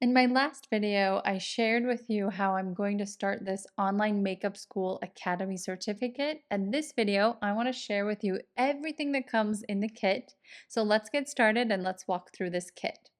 In my last video, I shared with you how I'm going to start this online makeup school academy certificate. And this video, I want to share with you everything that comes in the kit. So let's get started and let's walk through this kit.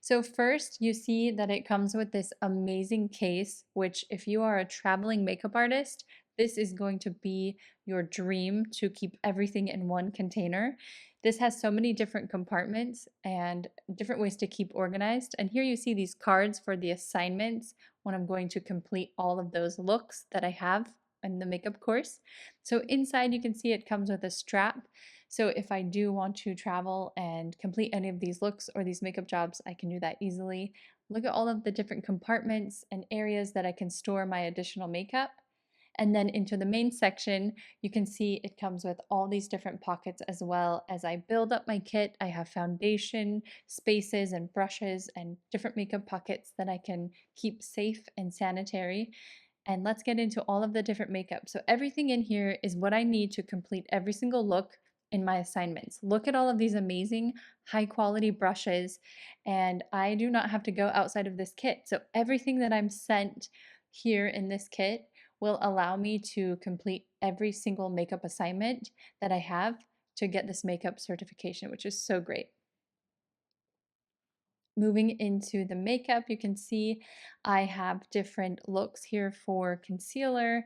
So first, you see that it comes with this amazing case, which if you are a traveling makeup artist, this is going to be your dream to keep everything in one container. This has so many different compartments and different ways to keep organized. And here you see these cards for the assignments when I'm going to complete all of those looks that I have in the makeup course. So inside you can see it comes with a strap. So if I do want to travel and complete any of these looks or these makeup jobs, I can do that easily. Look at all of the different compartments and areas that I can store my additional makeup. And then into the main section, you can see it comes with all these different pockets as well. As I build up my kit, I have foundation, spaces, and brushes, and different makeup pockets that I can keep safe and sanitary. And let's get into all of the different makeup. So everything in here is what I need to complete every single look in my assignments. Look at all of these amazing high quality brushes, and I do not have to go outside of this kit. So everything that I'm sent here in this kit will allow me to complete every single makeup assignment that I have to get this makeup certification, which is so great. Moving into the makeup, you can see I have different looks here for concealer.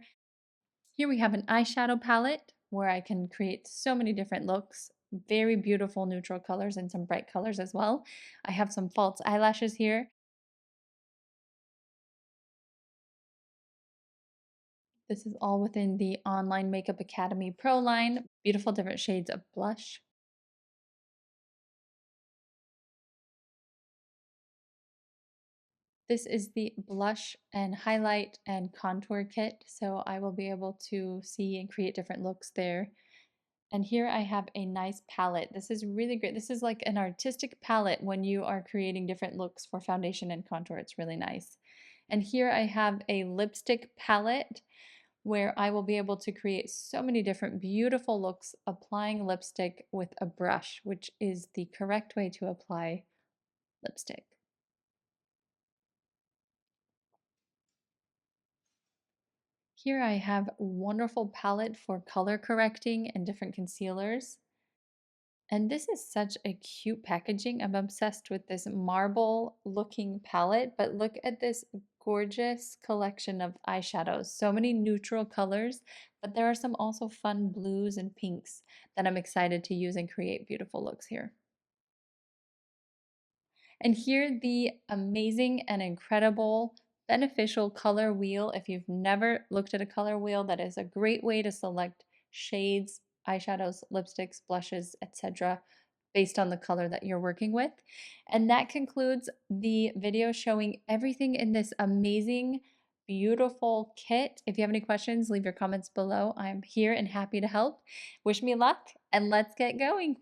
Here we have an eyeshadow palette where I can create so many different looks, very beautiful neutral colors and some bright colors as well. I have some false eyelashes here. This is all within the Online Makeup Academy Pro line. Beautiful different shades of blush. This is the blush and highlight and contour kit, so I will be able to see and create different looks there. And here I have a nice palette. This is really great. This is like an artistic palette when you are creating different looks for foundation and contour. It's really nice. And here I have a lipstick palette where I will be able to create so many different beautiful looks applying lipstick with a brush, which is the correct way to apply lipstick. Here I have a wonderful palette for color correcting and different concealers. And this is such a cute packaging. I'm obsessed with this marble looking palette, but look at this gorgeous collection of eyeshadows. So many neutral colors, but there are some also fun blues and pinks that I'm excited to use and create beautiful looks here. And here the amazing and incredible beneficial color wheel. If you've never looked at a color wheel, that is a great way to select shades, eyeshadows, lipsticks, blushes, etc. based on the color that you're working with. And that concludes the video showing everything in this amazing, beautiful kit. If you have any questions, leave your comments below. I'm here and happy to help. Wish me luck and let's get going.